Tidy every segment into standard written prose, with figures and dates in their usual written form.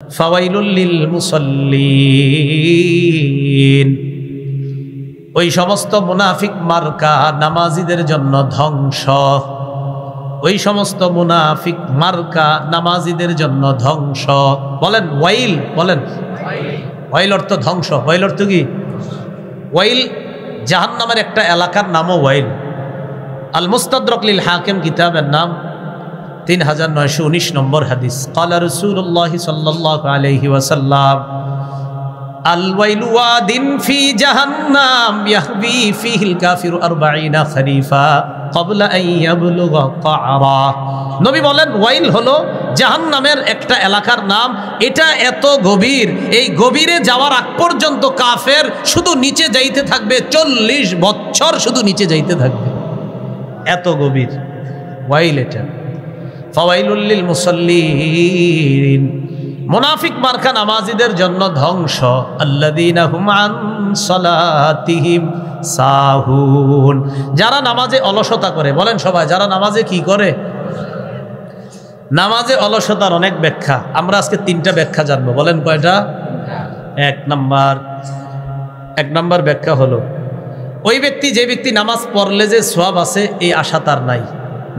ফাওয়াইলুল লিল মুসাল্লিন, ওই সমস্ত মুনাফিক মার্কা নামাজিদের জন্য ধ্বংস। ওই সমস্ত মুনাফিক মার্কা নামাজিদের জন্য ধ্বংস। বলেন ওয়াইল, বলেন ওয়াইল অর্থ ধ্বংস। ওয়াইল অর্থ কি? ওয়াইল জাহান্নামের একটা এলাকার নামও ওয়াইল। আল মুস্তাদরাক লিল হাকিম কিতাবের নাম, 3919 নম্বর হাদিস। ক্বালা রাসূলুল্লাহ সাল্লাল্লাহু আলাইহি ওয়াসাল্লাম আল ওয়াইলু ওয়াদিন ফি জাহান্নাম ইয়াহবি ফিহিল কাফিরু 40 খরিফা ক্বাবলা আন ইয়াবলুগা ক্বারা। নবী বলেন ওয়াইল হলো জাহান্নামের একটা এলাকার নাম। এটা এত গভীর, এই গভীরে যাওয়ার আগ পর্যন্ত কাফের শুধু নিচে যাইতে থাকবে, 40 বছর শুধু নিচে যাইতে থাকবে, এত গভীর ওয়াইল এটা। ফাওয়াইলুল লিল মুসাল্লিন, মুনাফিক মার্কা নামাজিদের জন্য ধ্বংস। আল্লাযীনা হুম আন সালাতিহিম সাহুন, যারা নামাজে অলসতা করে। বলেন সবাই, যারা নামাজে কি করে? নামাজে অলসতার অনেক ব্যাখ্যা, আমরা আজকে 3টা ব্যাখ্যা জানবো। বলেন কয়টা? এক নাম্বার ব্যাখ্যা হলো, ওই ব্যক্তি, যে ব্যক্তি নামাজ পড়লে যে সওয়াব আছে এই আশা তার নাই।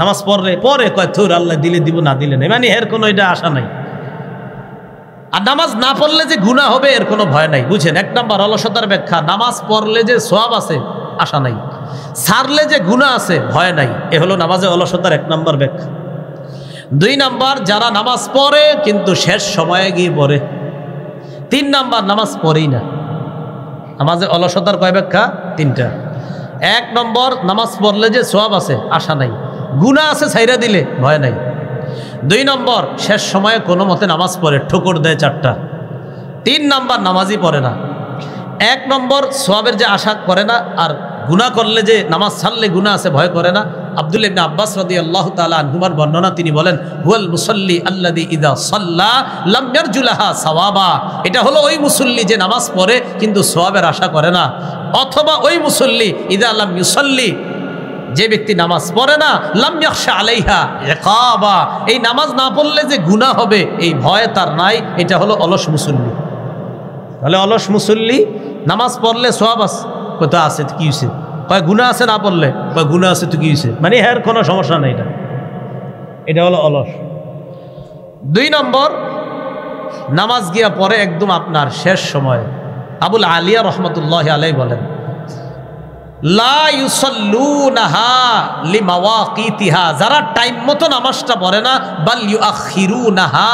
নামাজ পড়লে পরে কয় থুর আল্লাহ দিলে দিব, না দিলে নেই, মানে এর কোনো এটা আশা নাই। আর নামাজ না পড়লে যে গুনাহ হবে এর কোনো ভয় নাই। বুঝেন, 1 নাম্বার অলসতার ব্যাখ্যা, নামাজ পড়লে যে সওয়াব আছে আশা নাই, ছাড়লে যে গুনাহ আছে ভয় নাই। এ হলো নামাজে অলসতার 1 নাম্বার ব্যাখ্যা। 2 নাম্বার, যারা নামাজ পড়ে কিন্তু শেষ সময়ে গিয়ে পড়ে। 3 নাম্বার, নামাজ পড়েই না। নামাজে অলসতার কয় ব্যাখ্যা? 3টা। 1 নম্বর, নামাজ পড়লে যে সওয়াব আছে আশা নাই, গুনাহ আছে ছাইরা দিলে ভয় নাই। 2 নম্বর, শেষ সময়ে কোনো মতে নামাজ পড়ে, ঠোকর দেয় 4টা। 3 নাম্বার, নামাজই পড়ে না। 1 নম্বর, সওয়াবের যে আশা করে না, আর গুনাহ করলে যে নামাজ ছাড়লে গুনাহ আছে ভয় করে না। আব্দুল্লাহ ইবনে আব্বাস রাদিয়াল্লাহু তাআলা আনহুমার বর্ণনা, তিনি বলেন হুয়াল মুসাল্লি আল্লাযী ইযা সাল্লা লাম ইয়ারজুলাহা সাওয়াবা, এটা হলো ওই মুসল্লি যে নামাজ পড়ে কিন্তু সওয়াবের আশা করে না। অথবা ওই মুসল্লি ইযা লাম ইউসাল্লি, যে ব্যক্তি নামাজ পড়ে না, লাম ইয়াখশা আলাইহা ইকাবা, এই নামাজ না পড়লে যে গুনাহ হবে এই ভয় তার নাই। এটা হলো অলস মুসল্লি। তাহলে অলস মুসল্লি নামাজ পড়লে সওয়াব আছে, কোথা আছে কি হয়েছে, কয় গুনাহ আছে, না পড়লে কয় গুনাহ আছে তো কি হয়েছে, মানে এর কোনো সমস্যা নেই। এটা হলো অলস। 2 নম্বর, নামাজ গিয়া পরে একদম আপনার শেষ সময়। আবুল আলিয়া রহমতুল্লাহি আলাইহি বলেন লা ইউসাল্লুনাহা লিমাওয়াকিতিহা, যারা টাইম মতো নামাজটা পড়ে না, বাল ইউআখিরুনাহা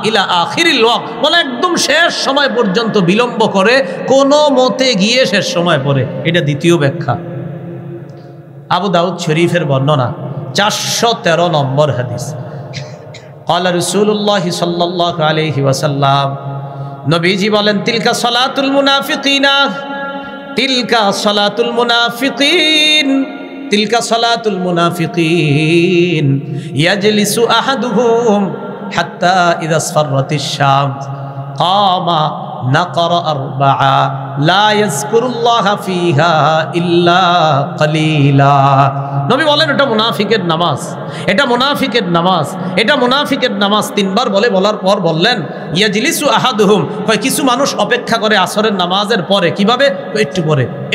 ইলা আখিরিল ওয়াক্ত, বলে একদম শেষ সময় পর্যন্ত বিলম্ব করে, কোনো মতে গিয়ে শেষ সময় পড়ে। এটা 2য় ব্যাখ্যা। আবু দাউদ শরীফের বর্ণনা, 413 নম্বর হাদিস। ক্বালা রাসূলুল্লাহ সাল্লাল্লাহু আলাইহি ওয়াসাল্লাম, নবীজি বলেন তিলকা সালাতুল মুনাফিকিনা, তিলকা সালাতুল মুনাফিকিন, তিলকা সালাতুল মুনাফিকিন ইয়াজলিসু আহাদুহুম হাত্তা ইযা আসফারাতিশ শামস কামা নাকরা 4 লা ইয়াযকুরুল্লাহা ফিহা ইল্লা কলিলা। নবী বলেন এটা মুনাফিকের নামাজ, এটা মুনাফিকের নামাজ, এটা মুনাফিকের নামাজ। 3 বার বলার পর বললেন ইয়াজলিসু আহাদুহুম, কয় কিছু মানুষ অপেক্ষা করে আসরের নামাজের পরে। কিভাবে?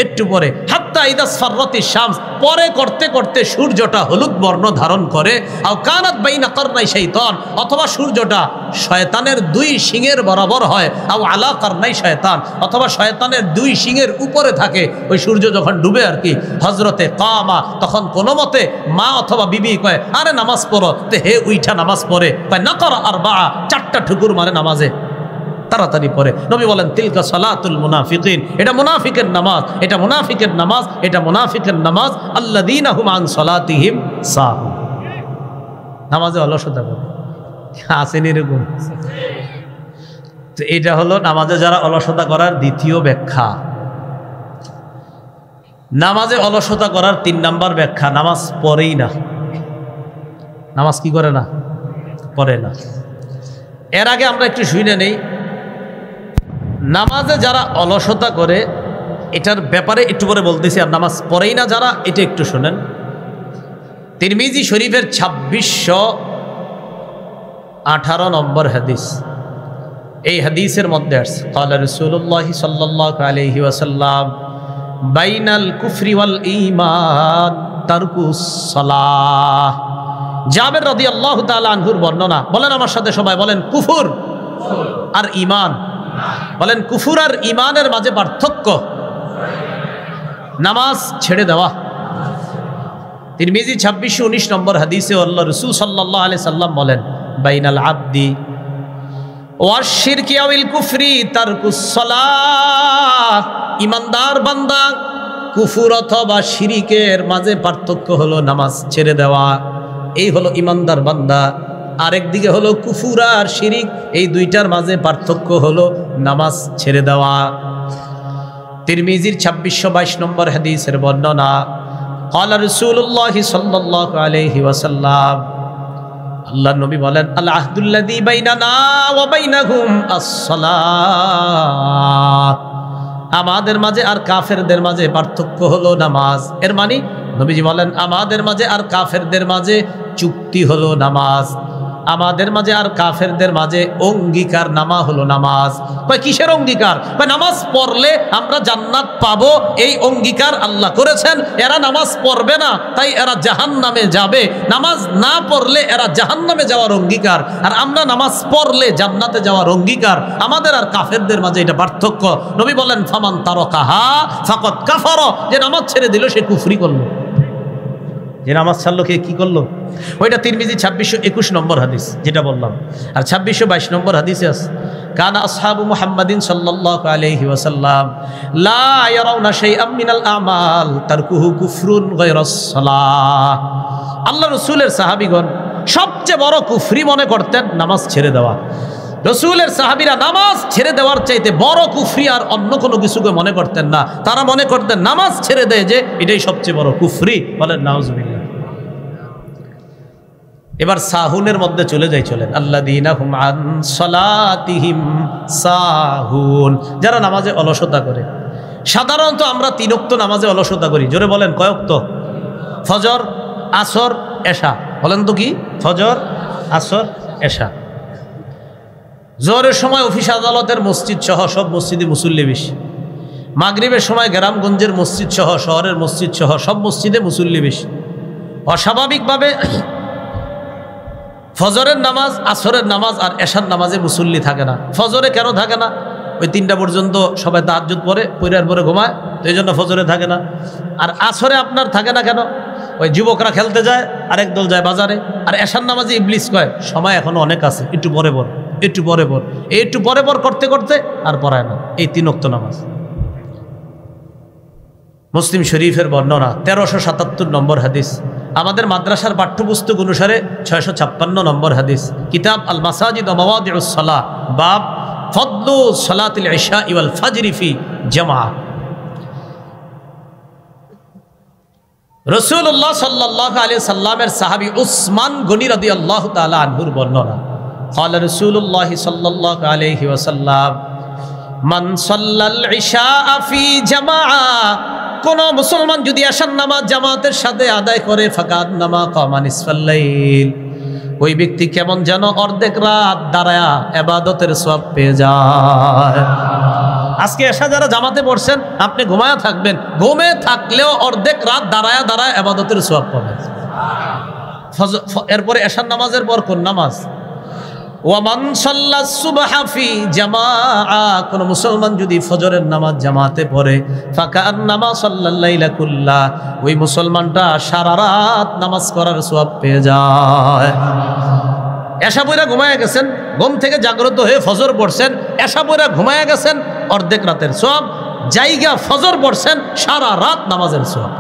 একটু পরে হাত্তা ইযা আসফারাতিশ শামস, পরে করতে করতে সূর্যটা হলুদ বর্ণ ধারণ করে। আও কানাত বাইনা কারনাই শাইতান, অথবা সূর্যটা শয়তানের 2 শিঙের বরাবর হয়। আও আলা কারনাই শয়তান, অথবা শয়তানের 2 শিঙের উপরে থাকে। ওই সূর্য যখন ডুবে আর কি, হজরতে কামা, তখন কোনো মতে মা অথবা বিবি কয় আরে নামাজ পড়ো, তে হে উইঠা নামাজ পড়ে, কয় নাকরা 4, 4টা ঠুকুর মারে নামাজে, তাড়াতাড়ি পড়ে। নবী বলেন তিলকা সালাতুল মুনাফিকিন, এটা মুনাফিকের নামাজ, এটা মুনাফিকের নামাজ, এটা মুনাফিকের নামাজ। আল্লাযীনা হুম আন সালাতিহিম সাহুন, নামাজে অলসতা করে। আসেন এরকম? তো এটা হলো নামাজে যারা অলসতা করার 2য় ব্যাখ্যা। নামাজে অলসতা করার 3 নাম্বার ব্যাখ্যা, নামাজ পড়েই না। নামাজ কি করে না? পড়ে না। এর আগে আমরা একটু শুনে নেই, নামাজে যারা অলসতা করে এটার ব্যাপারে একটু পরে বলতেছি, আর নামাজ পড়েই না যারা, এটা একটু শুনেন। তিরমিজি শরীফের 2618 নম্বর হাদিস। এই হাদিসের মধ্যে আসছে ক্বালা রাসূলুল্লাহ সাল্লাল্লাহু আলাইহি ওয়াসাল্লাম বাইনাল কুফরি ওয়াল ঈমান তারকুস সালাহ। জাবের রাদিয়াল্লাহু তাআলা আনহুর বর্ণনা। বলেন আমার সাথে সবাই, বলেন কুফর আর ঈমান। বলেন কুফর আর ঈমানের মাঝে পার্থক্য নামাজ ছেড়ে দেওয়া। তিরমিজি 2619 নম্বর হাদিসে আল্লাহ রাসূল সাল্লাল্লাহু আলাইহি সাল্লাম বলেন বাইনাল আবদি ওয়াশশিরকি আওয়াল কুফরি তারকুস সালাহ। ইমানদার বান্দা কুফর অথবা শিরিকের মাঝে পার্থক্য হলো নামাজ ছেড়ে দেওয়া। এই হলো ইমানদার বান্দা। আরেকদিকে হলো কুফর আর শিরিক, এই দুইটার মাঝে পার্থক্য হলো নামাজ ছেড়ে দেওয়া। তিরমিজির 2622 নম্বর হাদিসের বর্ণনা ক্বালা রাসূলুল্লাহ সাল্লাল্লাহু আলাইহি ওয়াসাল্লাম, আল্লাহর নবী বলেন আল আহদুল্লাযী বাইনানা ওয়া বাইনাহুম আস-সালাহ। আমাদের মাঝে আর কাফেরদের মাঝে পার্থক্য হলো নামাজ। এর মানে নবীজি বলেন আমাদের মাঝে আর কাফেরদের মাঝে চুক্তি হলো নামাজ। আমাদের মাঝে আর কাফেরদের মাঝে অঙ্গীকার নামা হলো নামাজ। কয় কিসের অঙ্গীকার? কয় নামাজ পড়লে আমরা জান্নাত পাবো, এই অঙ্গীকার আল্লাহ করেছেন। এরা নামাজ পড়বে না তাই এরা জাহান্নামে যাবে, নামাজ না পড়লে এরা জাহান্নামে যাওয়ার অঙ্গীকার, আর আমরা নামাজ পড়লে জান্নাতে যাওয়ার অঙ্গীকার। আমাদের আর কাফেরদের মাঝে এটা পার্থক্য। নবী বলেন ফামান তারাকাহা ফাকাদ কাফারা, যে নামাজ ছেড়ে দিল সে কুফরি করলো। যে নামাজ ছাড়লো কে কি করলো? ওইটা তিরমিজি 2621 নম্বর হাদিস যেটা বললাম। আর 2622 নম্বর হাদিসে আছে কানা আসহাবু মুহাম্মাদিন সাল্লাল্লাহু আলাইহি ওয়াসাল্লাম লা ইয়ারাউনা শাইআম মিনাল আমাল তারকুহু কুফরুন গায়রাস সালাহ। আল্লাহ রাসূলের সাহাবীগণ সবচেয়ে বড় কুফরি মনে করতেন নামাজ ছেড়ে দেওয়া। রসুলের সাহাবীরা নামাজ ছেড়ে দেওয়ার চাইতে বড় কুফরি আর অন্য কোনো কিছুকে মনে করতেন না। তারা মনে করতেন নামাজ ছেড়ে দেয় যে এটাই সবচেয়ে বড় কুফরি। বলেন নাউজুবিল্লাহ। এবার সাহুনের মধ্যে চলে যাই, চলেন আল্লাযীনা হুম আন সালাতিহিম সাহুন, যারা নামাজে অলসতা করে। সাধারণত আমরা 3 ওয়াক্ত নামাজে অলসতা করি। জোরে বলেন কয় ওয়াক্ত? ফজর, আসর, এশা। বলেন তো কি? ফজর, আসর, এশা। জোহরের সময় অফিস আদালতের মসজিদ সহ সব মসজিদে মুসল্লি বেশি। মাগরিবের সময় গ্রামগঞ্জের মসজিদ সহ শহরের মসজিদ সহ সব মসজিদে মুসল্লি বেশি। অস্বাভাবিকভাবে ফজরের নামাজ, আসরের নামাজ আর এশার নামাজে মুসল্লি থাকে না। ফজরে কেন থাকে না? ওই 3টা পর্যন্ত সবাই তাহাজ্জুদ পড়ে, পড়ার পরে ঘুমায়, তো এই জন্য ফজরে থাকে না। আর আসরে আপনার থাকে না কেন? ওই যুবকরা খেলতে যায়, আরেক দল যায় বাজারে। আর এশার নামাজে ইবলিস কয় সময় এখনো অনেক আছে, একটু পরে পর, একটু পরে পর, এই একটু পরে পর করতে করতে আর পড়ায় না। এই 3 ওয়াক্ত নামাজ। মুসলিম শরীফের বর্ণনা 1377 নম্বর হাদিস। আমাদের মাদ্রাসার পাঠ্যপুস্তক অনুসারে 656 নম্বর হাদিস। কিতাব আল মাসাজিদ ওয়া মাওয়াদিউস সালাহ, বাব ফদলু সালাতিল ইশা ওয়াল ফাজরি ফি জামাআহ। রাসূলুল্লাহ সাল্লাল্লাহু আলাইহি সাল্লামের সাহাবী উসমান গনি রাদিয়াল্লাহু তাআলা আনহুর বর্ণনা ক্বালা রাসূলুল্লাহ সাল্লাল্লাহু আলাইহি ওয়াসাল্লাম মান সাল্লাল ইশা ফি জামাআহ, কোন মুসলমান যদি আশার নামাজ জামাতের সাথে আদায় করে ফাকাদ নামা কামা নিসফাল লাইল, ওই ব্যক্তি কেমন যেন অর্ধেক রাত দাঁড়ায়া ইবাদতের সওয়াব পেয়ে যায়। আজকে এশা যারা জামাতে পড়ছেন আপনি ঘুমায়া থাকবেন, ঘুমে থাকলেও অর্ধেক রাত দাঁড়ায়া দাঁড়ায় ইবাদতের সওয়াব পাবেন। এরপরে এশার নামাজের পর কোন নামাজ? ওয়ামান সাল্লাস সুবহা ফি জামাআহ, কোন মুসলমান যদি ফজরের নামাজ জামাতে পড়ে ফাকান্নামা সাল্লাল লাইলা কুল্লাহ, ওই মুসলমানটা সারা রাত নামাজ করার সওয়াব পেয়ে যায়। এশা পড়া ঘুমায়া গেছেন, ঘুম থেকে জাগ্রত হয়ে ফজর পড়ছেন, এশা পড়া ঘুমায়া গেছেন, অর্ধেক রাতের সওয়াব। জায়গা ফজর পড়ছেন, সারা রাত নামাজের সওয়াব।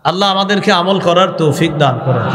আল্লাহ আমাদেরকে আমল করার তৌফিক দান করেন।